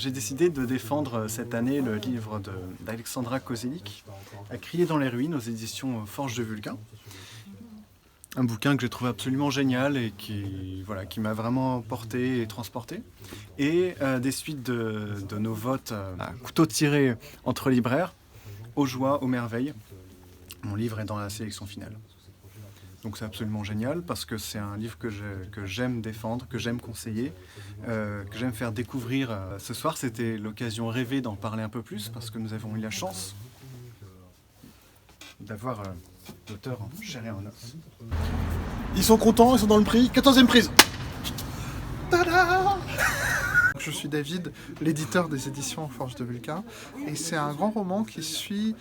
J'ai décidé de défendre cette année le livre d'Alexandra Kozelik, À crier dans les ruines, aux éditions Forge de Vulcain. Un bouquin que j'ai trouvé absolument génial et qui m'a vraiment porté et transporté. Et des suites de nos votes à couteau tiré entre libraires, aux joies, aux merveilles. Mon livre est dans la sélection finale. Donc c'est absolument génial parce que c'est un livre que j'aime défendre, que j'aime conseiller, que j'aime faire découvrir. Ce soir, c'était l'occasion rêvée d'en parler un peu plus parce que nous avons eu la chance d'avoir l'auteur en chair et en os. Ils sont contents, ils sont dans le prix. 14e prise. Tada! Je suis David, l'éditeur des éditions Forge de Vulcain, et c'est un grand roman qui suit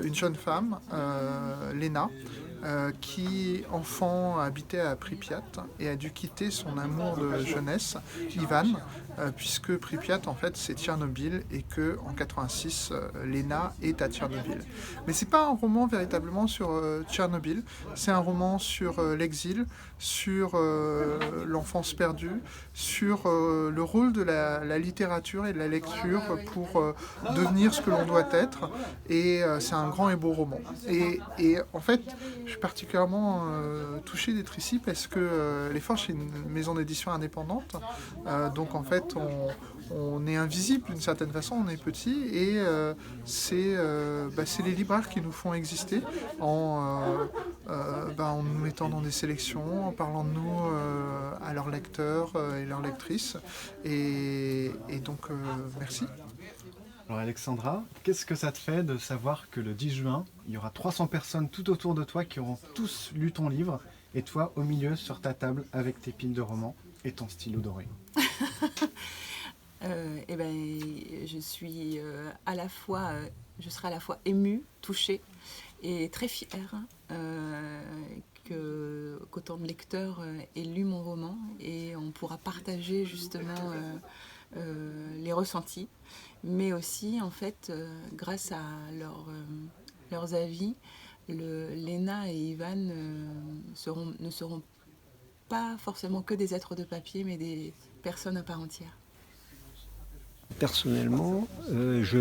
une jeune femme, Lena, qui, enfant, habitait à Pripyat et a dû quitter son amour de jeunesse, Ivan, puisque Pripyat, en fait, c'est Tchernobyl et que en 86, Lena est à Tchernobyl. Mais c'est pas un roman véritablement sur Tchernobyl, c'est un roman sur l'exil, sur l'enfance perdue, sur le rôle de la littérature et de la lecture pour devenir ce que l'on doit être. Et c'est un grand et beau roman. Et en fait, je suis particulièrement touché d'être ici parce que Les Forges, c'est une maison d'édition indépendante. Donc en fait, on est invisible d'une certaine façon, on est petit. Et c'est les libraires qui nous font exister en nous mettant dans des sélections, en parlant de nous à leurs lecteurs et leurs lectrices. Et donc, merci. Alors Alexandra, qu'est-ce que ça te fait de savoir que le 10 juin, il y aura 300 personnes tout autour de toi qui auront tous lu ton livre et toi au milieu sur ta table avec tes piles de romans et ton stylo doré? Je suis je serai à la fois émue, touchée et très fière qu'autant de lecteurs aient lu mon roman, et on pourra partager justement les ressentis, mais aussi en fait grâce à leurs avis, Lena et Ivan ne seront pas forcément que des êtres de papier, mais des personnes à part entière. Personnellement, je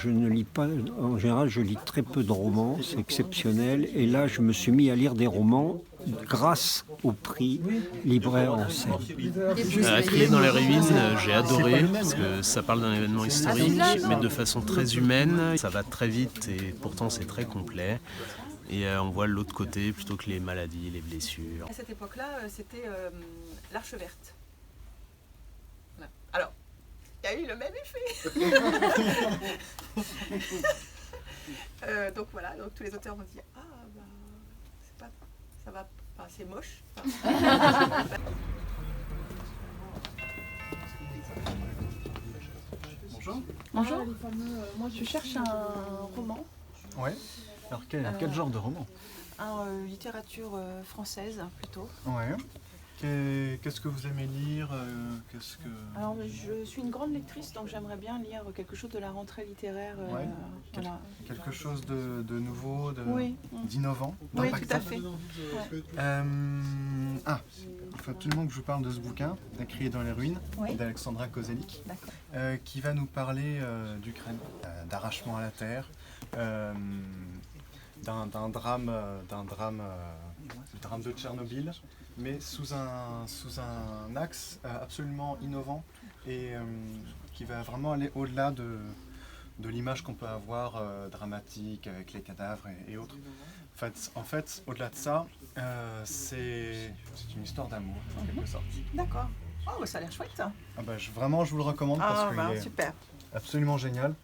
ne lis pas, en général je lis très peu de romans, c'est exceptionnel, et là je me suis mis à lire des romans grâce au prix Libraire en scène. À crier dans les ruines, j'ai adoré parce que ça parle d'un événement historique, mais de façon très humaine. Ça va très vite et pourtant c'est très complet. Et on voit l'autre côté plutôt que les maladies, les blessures. À cette époque-là, c'était l'Arche verte. Voilà. Alors, il y a eu le même effet. Donc voilà, donc tous les auteurs m'ont dit ça va, c'est moche. Bonjour. Bonjour. Moi, je cherche un roman. Ouais. Alors quel genre de roman? Littérature française plutôt. Ouais. Qu'est-ce que vous aimez lire? Alors, je suis une grande lectrice, donc j'aimerais bien lire quelque chose de la rentrée littéraire. Ouais. Voilà. Quelque chose de nouveau, Oui. d'innovant, Oui, d'impactant. tout à fait. Il faut absolument que je vous parle de ce bouquin, À crier dans les ruines, Oui. d'Alexandra Kozelik, qui va nous parler d'Ukraine, d'arrachement à la terre, d'un drame de Tchernobyl, mais sous un axe absolument innovant et qui va vraiment aller au-delà de l'image qu'on peut avoir dramatique avec les cadavres et autres. En fait, au-delà de ça, c'est une histoire d'amour en quelque sorte. D'accord. Oh, ça a l'air chouette. Vraiment, je vous le recommande parce qu'il est super. absolument génial.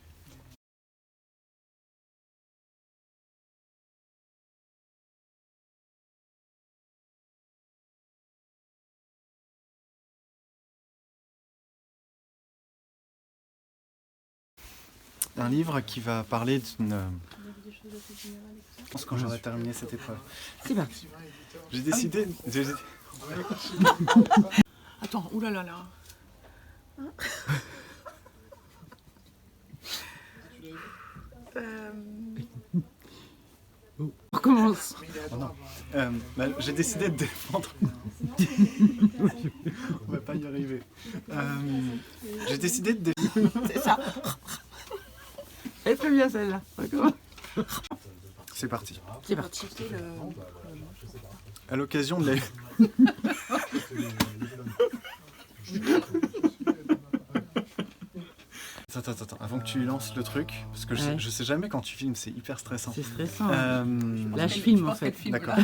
Un livre qui va parler d'une... Je pense quand j'aurai terminé cette épreuve. C'est bien. J'ai décidé... Attends, oulala. On recommence. Oh non. J'ai décidé de défendre... On va pas y arriver. J'ai décidé de... C'est ça. Elle fait bien celle-là. C'est parti. C'est parti. À l'occasion de la... Attends, avant que tu lances le truc, parce que je sais jamais quand tu filmes, c'est hyper stressant. C'est stressant. Là, je filme en fait. D'accord.